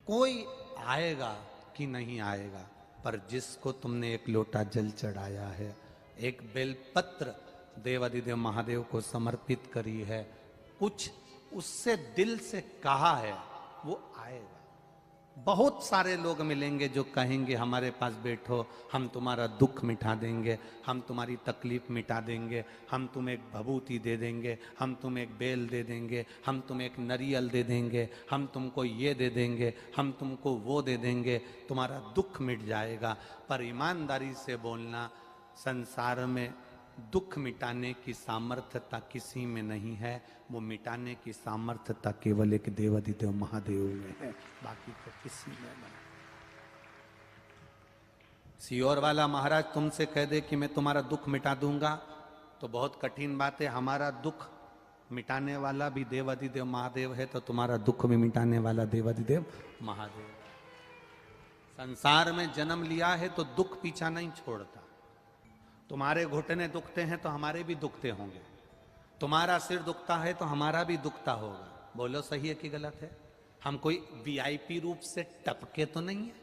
कोई आएगा कि नहीं आएगा, पर जिसको तुमने एक लोटा जल चढ़ाया है, एक बेलपत्र देवाधिदेव महादेव को समर्पित करी है, कुछ उससे दिल से कहा है, वो आएगा। बहुत सारे लोग मिलेंगे जो कहेंगे हमारे पास बैठो, हम तुम्हारा दुख मिटा देंगे, हम तुम्हारी तकलीफ मिटा देंगे, हम तुम्हें एक भभूति दे देंगे, हम तुम्हें एक बेल दे देंगे, हम तुम्हें एक नरियल दे देंगे, हम तुमको ये दे देंगे, हम तुमको वो दे देंगे, तुम्हारा दुख मिट जाएगा। पर ईमानदारी से बोलना, संसार में दुख मिटाने की सामर्थ्यता किसी में नहीं है, वो मिटाने की सामर्थ्यता केवल एक देवाधिदेव महादेव में है, बाकी तो किसी में नहीं। सियोर वाला महाराज तुमसे कह दे कि मैं तुम्हारा दुख मिटा दूंगा तो बहुत कठिन बात है। हमारा दुख मिटाने वाला भी देवाधिदेव महादेव है, तो तुम्हारा दुख भी मिटाने वाला देवाधिदेव महादेव। संसार में जन्म लिया है तो दुख पीछा नहीं छोड़ता। तुम्हारे घुटने दुखते हैं तो हमारे भी दुखते होंगे, तुम्हारा सिर दुखता है तो हमारा भी दुखता होगा। बोलो सही है कि गलत है? हम कोई वीआईपी रूप से टपके तो नहीं है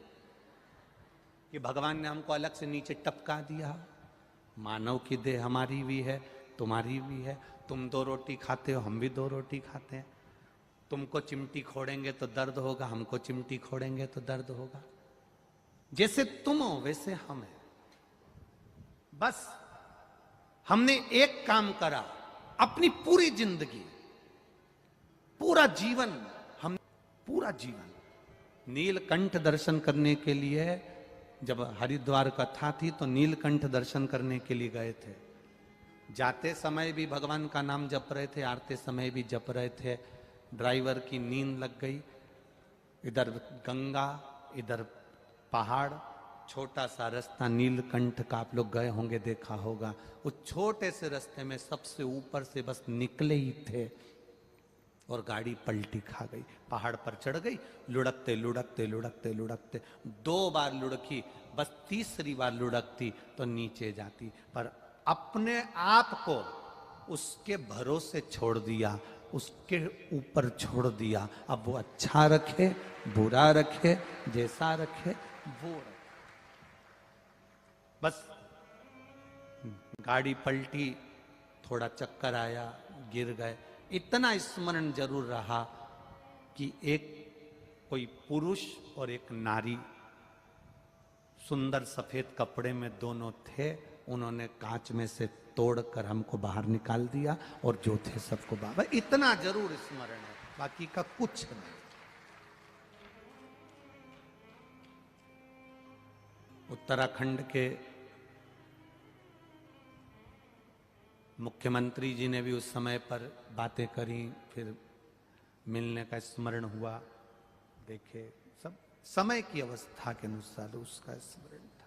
कि भगवान ने हमको अलग से नीचे टपका दिया। मानव की देह हमारी भी है, तुम्हारी भी है। तुम 2 रोटी खाते हो, हम भी 2 रोटी खाते हैं। तुमको चिमटी खोड़ेंगे तो दर्द होगा, हमको चिमटी खोड़ेंगे तो दर्द होगा। जैसे तुम हो वैसे हम हैं। बस हमने एक काम करा, अपनी पूरी जिंदगी, पूरा जीवन, हम पूरा जीवन नीलकंठ दर्शन करने के लिए, जब हरिद्वार कथा थी तो नीलकंठ दर्शन करने के लिए गए थे। जाते समय भी भगवान का नाम जप रहे थे, आते समय भी जप रहे थे। ड्राइवर की नींद लग गई, इधर गंगा इधर पहाड़, छोटा सा रास्ता नीलकंठ का, आप लोग गए होंगे, देखा होगा। उस छोटे से रास्ते में सबसे ऊपर से बस निकले ही थे और गाड़ी पलटी खा गई, पहाड़ पर चढ़ गई। लुढ़कते लुढ़कते लुढ़कते लुढ़कते 2 बार लुढ़की, बस तीसरी बार लुढ़कती तो नीचे जाती। पर अपने आप को उसके भरोसे छोड़ दिया, उसके ऊपर छोड़ दिया। अब वो अच्छा रखे बुरा रखे, जैसा रखे वो रखे। बस गाड़ी पलटी, थोड़ा चक्कर आया, गिर गए। इतना स्मरण जरूर रहा कि एक कोई पुरुष और एक नारी सुंदर सफेद कपड़े में दोनों थे, उन्होंने कांच में से तोड़कर हमको बाहर निकाल दिया और जो थे सबको बाहर। इतना जरूर स्मरण है, बाकी का कुछ नहीं। उत्तराखंड के मुख्यमंत्री जी ने भी उस समय पर बातें करी, फिर मिलने का स्मरण हुआ। देखे सब समय की अवस्था के अनुसार उसका स्मरण था।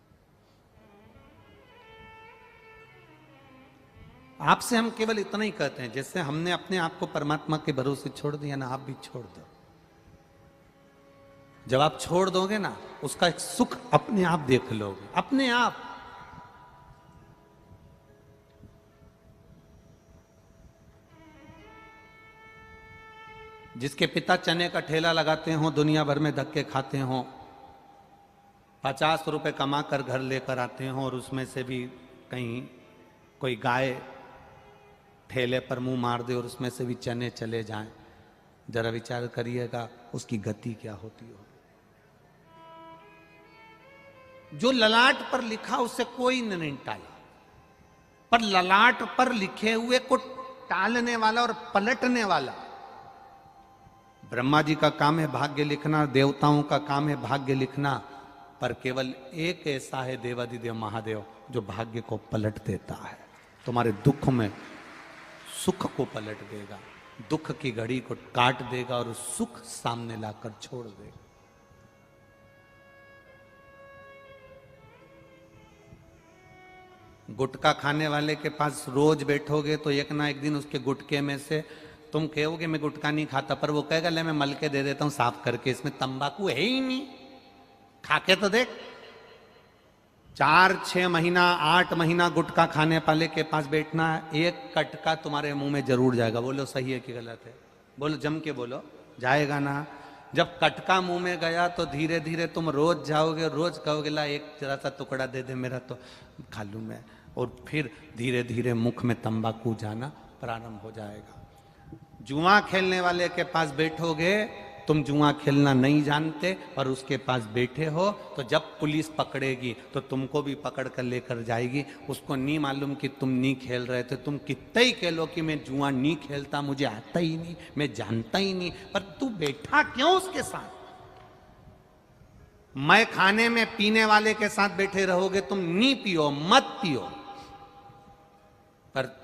आपसे हम केवल इतना ही कहते हैं, जैसे हमने अपने आप को परमात्मा के भरोसे छोड़ दिया ना, आप भी छोड़ दो। जब आप छोड़ दोगे ना, उसका एक सुख अपने आप देख लोगे, अपने आप। जिसके पिता चने का ठेला लगाते हो, दुनिया भर में धक्के खाते हो, 50 रुपए कमा कर घर लेकर आते हो और उसमें से भी कहीं कोई गाय ठेले पर मुंह मार दे और उसमें से भी चने चले जाएं, जरा विचार करिएगा उसकी गति क्या होती हो। जो ललाट पर लिखा उसे कोई नहीं टाला, पर ललाट पर लिखे हुए को टालने वाला और पलटने वाला, ब्रह्मा जी का काम है भाग्य लिखना, देवताओं का काम है भाग्य लिखना, पर केवल एक ऐसा है देवाधिदेव महादेव जो भाग्य को पलट देता है। तुम्हारे दुख में सुख को पलट देगा, दुख की घड़ी को काट देगा और सुख सामने लाकर छोड़ देगा। गुटखा खाने वाले के पास रोज बैठोगे तो एक ना एक दिन उसके गुटके में से तुम कहोगे मैं गुटखा नहीं खाता, पर वो कहेगा ले मैं मल के दे देता हूं साफ करके, इसमें तंबाकू है ही नहीं, खा के तो देख। 4-6 महीना 8 महीना गुटखा खाने वाले के पास बैठना, एक कटका तुम्हारे मुंह में जरूर जाएगा। बोलो सही है कि गलत है? बोलो जम के बोलो, जाएगा ना। जब कटका मुंह में गया तो धीरे धीरे तुम रोज जाओगे, रोज कहोगे ला एक जरा सा टुकड़ा दे दे मेरा तो खा लूं मैं, और फिर धीरे धीरे मुख में तंबाकू जाना प्रारंभ हो जाएगा। जुआ खेलने वाले के पास बैठोगे, तुम जुआ खेलना नहीं जानते और उसके पास बैठे हो, तो जब पुलिस पकड़ेगी तो तुमको भी पकड़ कर लेकर जाएगी। उसको नहीं मालूम कि तुम नहीं खेल रहे थे, तुम कितना ही कह लो कि मैं जुआ नहीं खेलता, मुझे आता ही नहीं, मैं जानता ही नहीं, पर तू बैठा क्यों उसके साथ? मैं खाने में पीने वाले के साथ बैठे रहोगे, तुम नहीं पियो, मत पियो, पर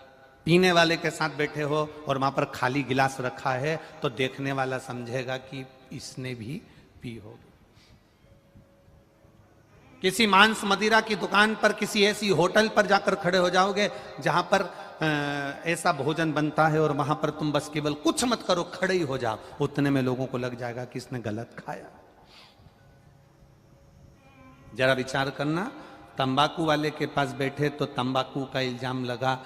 पीने वाले के साथ बैठे हो और वहां पर खाली गिलास रखा है तो देखने वाला समझेगा कि इसने भी पी होगी। किसी मांस मदिरा की दुकान पर, किसी ऐसी होटल पर जाकर खड़े हो जाओगे जहां पर ऐसा भोजन बनता है और वहां पर तुम बस केवल कुछ मत करो, खड़े ही हो जाओ, उतने में लोगों को लग जाएगा कि इसने गलत खाया। जरा विचार करना, तंबाकू वाले के पास बैठे तो तंबाकू का इल्जाम लगा,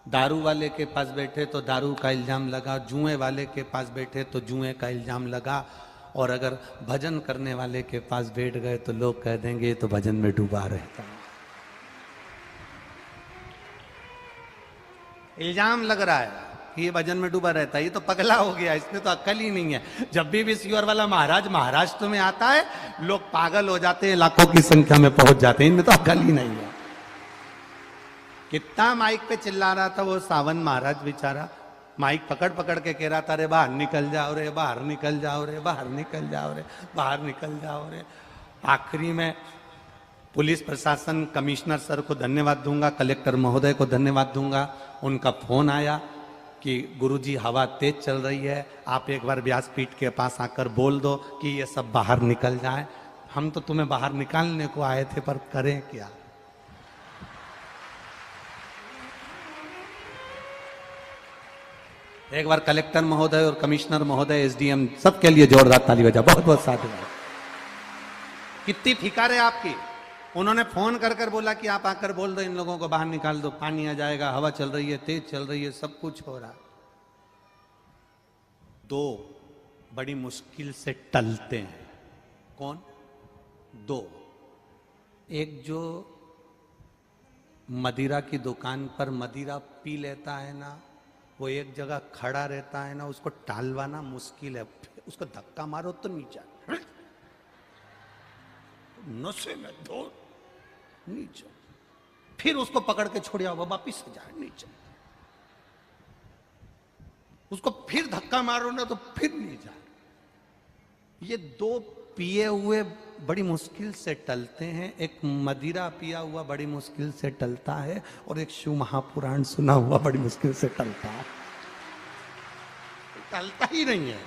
दारू वाले के पास बैठे तो दारू का इल्जाम लगा, जुए वाले के पास बैठे तो जुए का इल्जाम लगा, और अगर भजन करने वाले के पास बैठ गए तो लोग कह देंगे तो भजन में डूबा रहता है। इल्जाम लग रहा है कि ये भजन में डूबा रहता है, ये तो पगला हो गया, इसमें तो अक्ल ही नहीं है। जब भी सियोर वाला महाराज महाराष्ट्र में आता है, लोग पागल हो जाते हैं, लाखों की संख्या में पहुंच जाते हैं, इनमें तो अक्ल ही नहीं है। कितना माइक पे चिल्ला रहा था वो सावन महाराज बेचारा, माइक पकड़ पकड़ के कह रहा था, रे बाहर निकल जाओ रे, बाहर निकल जाओ रे, बाहर निकल जाओ रे, बाहर निकल जाओ रे। आखिरी में पुलिस प्रशासन, कमिश्नर सर को धन्यवाद दूंगा, कलेक्टर महोदय को धन्यवाद दूंगा, उनका फोन आया कि गुरुजी हवा तेज चल रही है, आप एक बार व्यासपीठ के पास आकर बोल दो कि ये सब बाहर निकल जाए। हम तो तुम्हें बाहर निकालने को आए थे, पर करें क्या। एक बार कलेक्टर महोदय और कमिश्नर महोदय, एसडीएम, सबके लिए जोरदार ताली बजा, बहुत बहुत साधुवाद। कितनी फिकर है आपकी। उन्होंने फोन कर कर बोला कि आप आकर बोल दो इन लोगों को बाहर निकाल दो, पानी आ जाएगा, हवा चल रही है, तेज चल रही है, सब कुछ हो रहा। दो बड़ी मुश्किल से टलते हैं। कौन? दो। एक जो मदिरा की दुकान पर मदिरा पी लेता है ना, वो एक जगह खड़ा रहता है ना, उसको टालवाना मुश्किल है, उसको धक्का मारो तो नीचे नशे में दो नीचे, फिर उसको पकड़ के छोड़ आओ, वापिस से जाए नीचे, उसको फिर धक्का मारो ना तो फिर नीचे। ये दो पिए हुए बड़ी मुश्किल से टलते हैं। एक मदिरा पिया हुआ बड़ी मुश्किल से टलता है, और एक शिव महापुराण सुना हुआ बड़ी मुश्किल से टलता है। टलता ही नहीं है।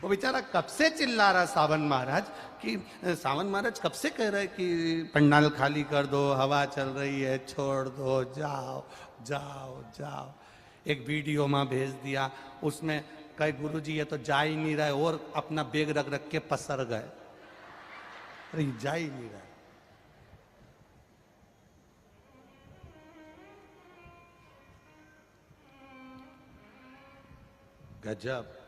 वो बेचारा कब से चिल्ला रहा सावन महाराज कि सावन महाराज कब से कह रहे कि पंडाल खाली कर दो, हवा चल रही है, छोड़ दो, जाओ जाओ जाओ। एक वीडियो में भेज दिया, उसमें कई गुरुजी ये तो जा ही नहीं रहे और अपना बैग रख रख के पसर गए। अरे जा ही नहीं रहा। गजब।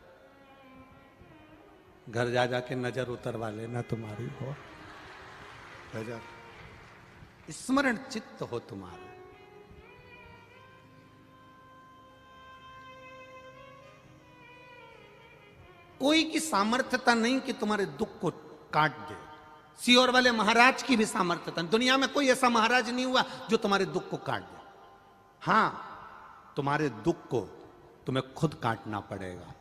घर जा जाके नजर उतरवा लेना तुम्हारी हो। गजब स्मरण चित्त हो तुम्हारा। कोई की सामर्थ्यता नहीं कि तुम्हारे दुख को काट दे। सियोर वाले महाराज की भी सामर्थ्यता, दुनिया में कोई ऐसा महाराज नहीं हुआ जो तुम्हारे दुख को काट दे। हां, तुम्हारे दुख को तुम्हें खुद काटना पड़ेगा,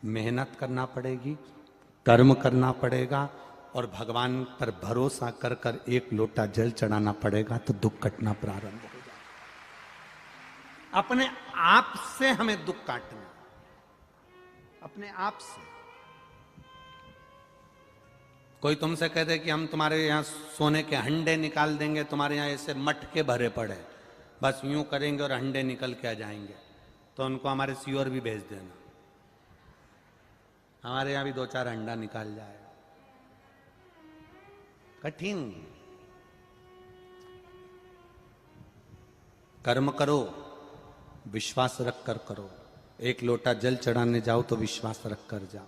मेहनत करना पड़ेगी, कर्म करना पड़ेगा, और भगवान पर भरोसा कर कर एक लोटा जल चढ़ाना पड़ेगा, तो दुख कटना प्रारंभ हो जाएगा। अपने आप से हमें दुख काटना, अपने आप से। कोई तुमसे कह दे कि हम तुम्हारे यहां सोने के हंडे निकाल देंगे, तुम्हारे यहां ऐसे मटके भरे पड़े, बस यूं करेंगे और हंडे निकल के आ जाएंगे, तो उनको हमारे सियोर भी भेज देना, हमारे यहां भी 2-4 अंडा निकाल जाएगा। कठिन। कर्म करो, विश्वास रख कर करो। एक लोटा जल चढ़ाने जाओ तो विश्वास रख कर जाओ।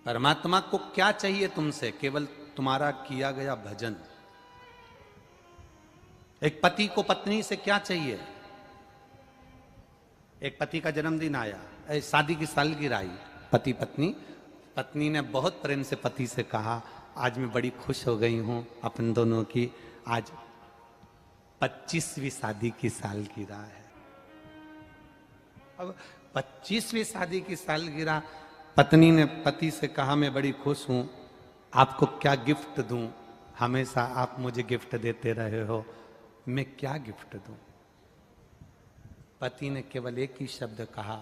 परमात्मा को क्या चाहिए तुमसे? केवल तुम्हारा किया गया भजन। एक पति को पत्नी से क्या चाहिए? एक पति का जन्मदिन आया, शादी की सालगिरह आई, पति पत्नी, पत्नी ने बहुत प्रेम से पति से कहा, आज मैं बड़ी खुश हो गई हूं अपन दोनों की, आज 25वीं शादी की सालगिरह है। अब 25वीं शादी की सालगिरह, पत्नी ने पति से कहा, मैं बड़ी खुश हूं, आपको क्या गिफ्ट दूं? हमेशा आप मुझे गिफ्ट देते रहे हो, मैं क्या गिफ्ट दूं? पति ने केवल एक ही शब्द कहा,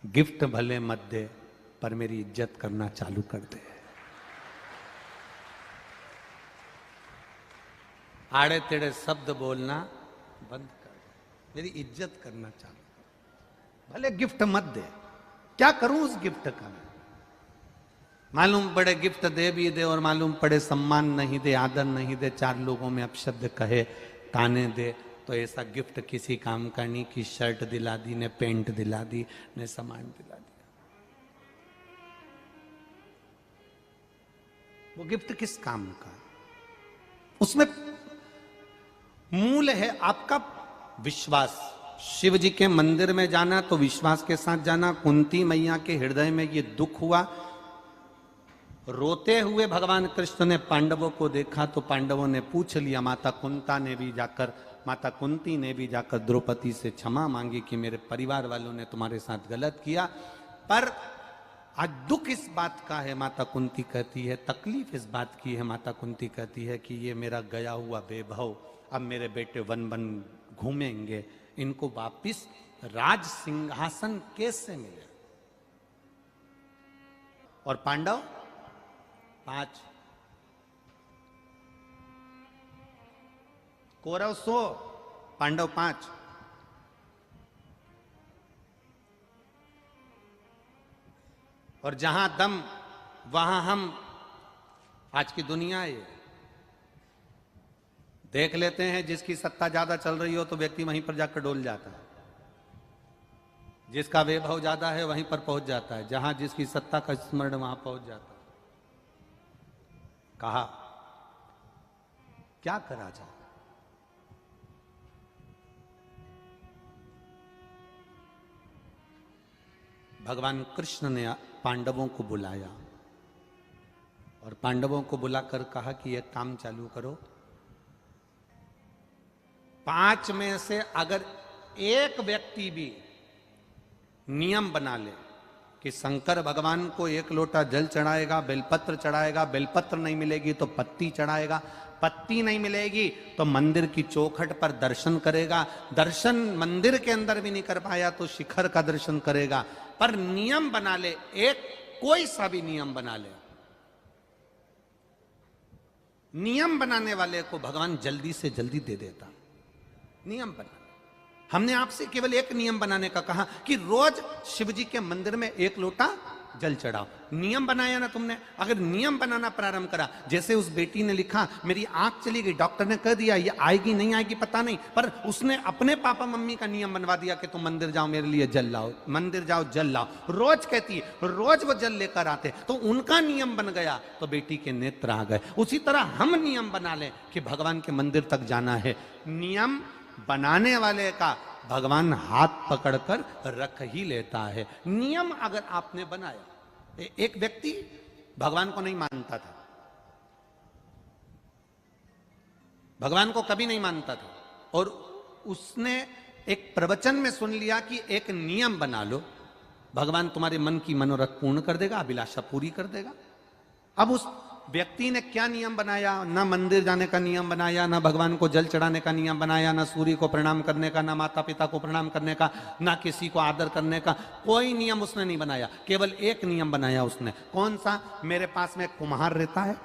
गिफ्ट भले मत दे पर मेरी इज्जत करना चालू कर दे। आड़े तेड़े शब्द बोलना बंद कर, मेरी इज्जत करना चालू कर। भले गिफ्ट मत दे, क्या करूं उस गिफ्ट का मैं? मालूम पड़े गिफ्ट दे भी दे और मालूम पड़े सम्मान नहीं दे, आदर नहीं दे, चार लोगों में अपशब्द कहे, ताने दे, तो ऐसा गिफ्ट किसी काम का नहीं कि शर्ट दिला दी ने, पेंट दिला दी ने, सामान दिला दिया। वो गिफ्ट किस काम का? उसमें मूल है आपका विश्वास। शिव जी के मंदिर में जाना तो विश्वास के साथ जाना। कुंती मैया के हृदय में ये दुख हुआ, रोते हुए भगवान कृष्ण ने पांडवों को देखा तो पांडवों ने पूछ लिया, माता कुंती ने भी जाकर द्रौपदी से क्षमा मांगी कि मेरे परिवार वालों ने तुम्हारे साथ गलत किया। पर आज दुख इस बात का है, माता कुंती कहती है, तकलीफ इस बात की है, माता कुंती कहती है कि ये मेरा गया हुआ वैभव, अब मेरे बेटे वन वन घूमेंगे, इनको वापिस राज सिंहासन कैसे मिले? और पांडव 5, कौरव 100, पांडव 5। और जहां दम वहां हम। आज की दुनिया है, देख लेते हैं जिसकी सत्ता ज्यादा चल रही हो तो व्यक्ति वहीं पर जाकर डोल जाता है, जिसका वैभव ज्यादा है वहीं पर पहुंच जाता है, जहां जिसकी सत्ता का स्मरण वहां पहुंच जाता है। कहा क्या करा जाए? भगवान कृष्ण ने पांडवों को बुलाया और पांडवों को बुलाकर कहा कि यह काम चालू करो, 5 में से अगर एक व्यक्ति भी नियम बना ले कि शंकर भगवान को 1 लोटा जल चढ़ाएगा, बेलपत्र चढ़ाएगा, बेलपत्र नहीं मिलेगी तो पत्ती चढ़ाएगा, पत्ती नहीं मिलेगी तो मंदिर की चौखट पर दर्शन करेगा, दर्शन मंदिर के अंदर भी नहीं कर पाया तो शिखर का दर्शन करेगा, पर नियम बना ले, एक कोई सा भी नियम बना ले, नियम बनाने वाले को भगवान जल्दी से जल्दी दे देता। नियम बना, हमने आपसे केवल एक नियम बनाने का कहा कि रोज शिव जी के मंदिर में 1 लोटा जल चढ़ाओ। नियम बनाया ना तुमने? अगर नियम बनाना प्रारंभ करा, जैसे उस बेटी ने लिखा, मेरी आंख चली गई, डॉक्टर ने कह दिया ये आएगी नहीं आएगी पता नहीं, पर उसने अपने पापा मम्मी का नियम बनवा दिया कि तुम मंदिर जाओ, मेरे लिए जल लाओ, मंदिर जाओ जल लाओ, रोज कहती है, रोज वो जल लेकर आते, तो उनका नियम बन गया तो बेटी के नेत्र आ गए। उसी तरह हम नियम बना लें कि भगवान के मंदिर तक जाना है, नियम बनाने वाले का भगवान हाथ पकड़कर रख ही लेता है। नियम अगर आपने बनाया, एक व्यक्ति भगवान को नहीं मानता था, भगवान को कभी नहीं मानता था, और उसने एक प्रवचन में सुन लिया कि एक नियम बना लो, भगवान तुम्हारे मन की मनोरथ पूर्ण कर देगा, अभिलाषा पूरी कर देगा। अब उस व्यक्ति ने क्या नियम बनाया? ना मंदिर जाने का नियम बनाया, ना भगवान को जल चढ़ाने का नियम बनाया, ना सूर्य को प्रणाम करने का, ना माता पिता को प्रणाम करने का, ना किसी को आदर करने का, कोई नियम उसने नहीं बनाया। केवल एक नियम बनाया उसने। कौन सा? मेरे पास में कुम्हार रहता है,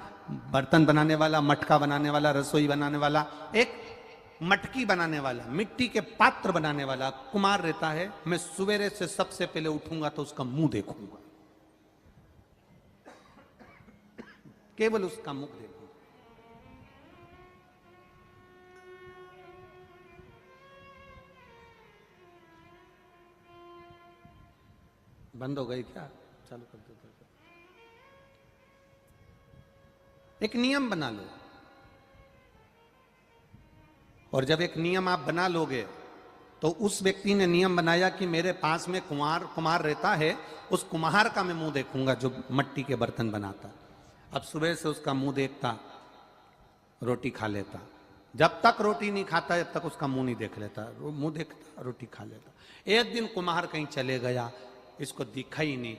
बर्तन बनाने वाला, मटका बनाने वाला, रसोई बनाने वाला, एक मटकी बनाने वाला, मिट्टी के पात्र बनाने वाला कुम्हार रहता है। मैं सवेरे से सबसे पहले उठूंगा तो उसका मुंह देखूंगा, केवल उसका मुख देखो। बंद हो गई क्या? चालू कर दो। एक नियम बना लो। और जब एक नियम आप बना लोगे तो उस व्यक्ति ने नियम बनाया कि मेरे पास में कुम्हार रहता है, उस कुम्हार का मैं मुंह देखूंगा जो मट्टी के बर्तन बनाता। अब सुबह से उसका मुंह देखता, रोटी खा लेता। जब तक रोटी नहीं खाता जब तक उसका मुंह नहीं देख लेता, मुंह देखता रोटी खा लेता। एक दिन कुम्हार कहीं चले गया, इसको दिखा ही नहीं।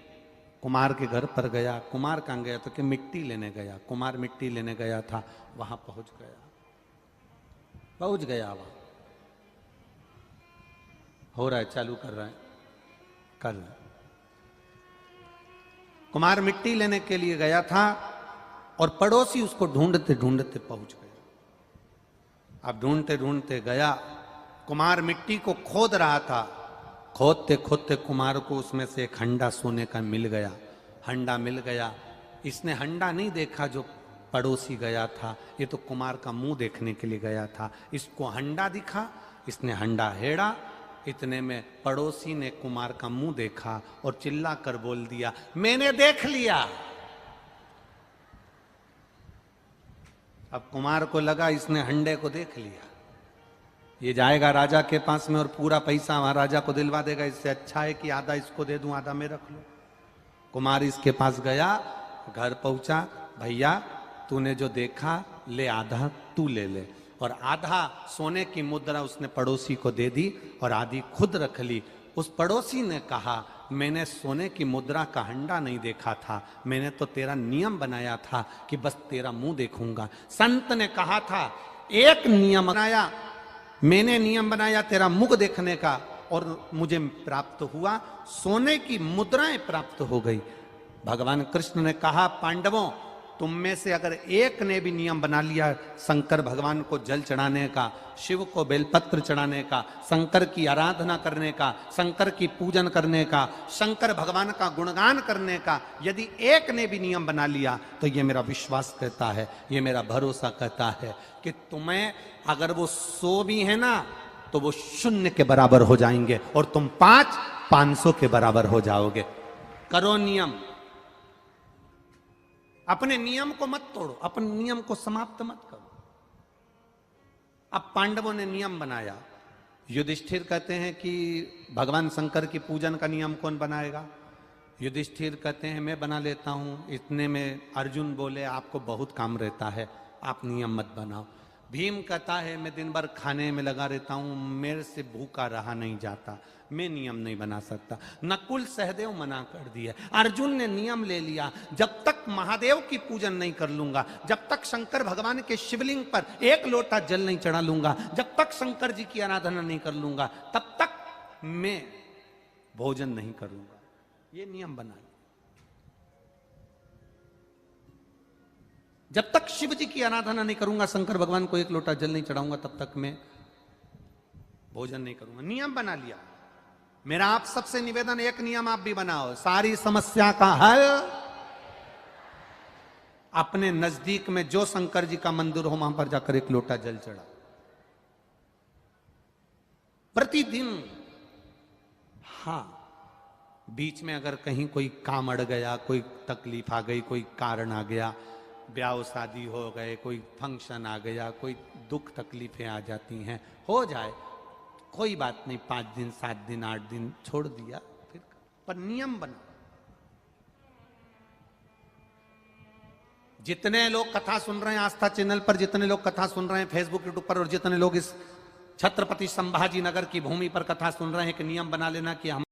कुम्हार के घर पर गया, कुम्हार कहाँ गया तो कि मिट्टी लेने गया। कुम्हार मिट्टी लेने गया था, वहां पहुंच गया वहां हो रहा है, चालू कर रहा है, कर रहा है। कुम्हार मिट्टी लेने के लिए गया था और पड़ोसी उसको ढूंढते ढूंढते पहुंच गया। अब ढूंढते ढूंढते गया, कुम्हार मिट्टी को खोद रहा था। खोदते खोदते कुम्हार को उसमें से एक हंडा सोने का मिल गया। हंडा मिल गया। इसने हंडा नहीं देखा जो पड़ोसी गया था, ये तो कुम्हार का मुंह देखने के लिए गया था। इसको हंडा दिखा, इसने हंडा हेड़ा। इतने में पड़ोसी ने कुम्हार का मुंह देखा और चिल्ला कर बोल दिया, मैंने देख लिया। अब कुम्हार को लगा इसने हंडे को देख लिया, ये जाएगा राजा के पास में और पूरा पैसा वहां राजा को दिलवा देगा। इससे अच्छा है कि आधा इसको दे दूं, आधा मैं रख लूं। कुम्हार इसके पास गया, घर पहुंचा, भैया तूने जो देखा ले, आधा तू ले ले। और आधा सोने की मुद्रा उसने पड़ोसी को दे दी और आधी खुद रख ली। उस पड़ोसी ने कहा, मैंने सोने की मुद्रा का हंडा नहीं देखा था, मैंने तो तेरा नियम बनाया था कि बस तेरा मुंह देखूंगा। संत ने कहा था, एक नियम बनाया, मैंने नियम बनाया तेरा मुख देखने का और मुझे प्राप्त हुआ, सोने की मुद्राएं प्राप्त हो गई। भगवान कृष्ण ने कहा, पांडवों तुम में से अगर एक ने भी नियम बना लिया शंकर भगवान को जल चढ़ाने का, शिव को बेलपत्र चढ़ाने का, शंकर की आराधना करने का, शंकर की पूजन करने का, शंकर भगवान का गुणगान करने का, यदि एक ने भी नियम बना लिया तो ये मेरा विश्वास कहता है, ये मेरा भरोसा कहता है कि तुम्हें अगर वो 100 भी है ना तो वो 0 के बराबर हो जाएंगे और तुम 500 के बराबर हो जाओगे। करो नियम, अपने नियम को मत तोड़ो, अपने नियम को समाप्त मत करो। अब पांडवों ने नियम बनाया। युधिष्ठिर कहते हैं कि भगवान शंकर की पूजन का नियम कौन बनाएगा? युधिष्ठिर कहते हैं मैं बना लेता हूं। इतने में अर्जुन बोले, आपको बहुत काम रहता है, आप नियम मत बनाओ। भीम कहता है मैं दिन भर खाने में लगा रहता हूं, मेरे से भूखा रहा नहीं जाता, मैं नियम नहीं बना सकता। नकुल सहदेव मना कर दिया। अर्जुन ने नियम ले लिया, जब तक महादेव की पूजन नहीं कर लूंगा, जब तक शंकर भगवान के शिवलिंग पर 1 लोटा जल नहीं चढ़ा लूंगा, जब तक शंकर जी की आराधना नहीं कर लूंगा, तब तक मैं भोजन नहीं करूंगा। ये नियम बना लिया। जब तक शिव जी की आराधना नहीं करूंगा, शंकर भगवान को 1 लोटा जल नहीं चढ़ाऊंगा, तब तक मैं भोजन नहीं करूंगा। नियम बना लिया। मेरा आप सबसे निवेदन, एक नियम आप भी बनाओ, सारी समस्या का हल अपने नजदीक में जो शंकर जी का मंदिर हो वहां पर जाकर 1 लोटा जल चढ़ा प्रतिदिन। हां, बीच में अगर कहीं कोई काम अड़ गया, कोई तकलीफ आ गई, कोई कारण आ गया, ब्याह शादी हो गए, कोई फंक्शन आ गया, कोई दुख तकलीफें आ जाती हैं, हो जाए, कोई बात नहीं, 5 दिन 7 दिन 8 दिन छोड़ दिया, फिर पर नियम बना। जितने लोग कथा सुन रहे हैं आस्था चैनल पर, जितने लोग कथा सुन रहे हैं फेसबुक यूट्यूब पर, और जितने लोग इस छत्रपति संभाजी नगर की भूमि पर कथा सुन रहे हैं, कि नियम बना लेना कि हम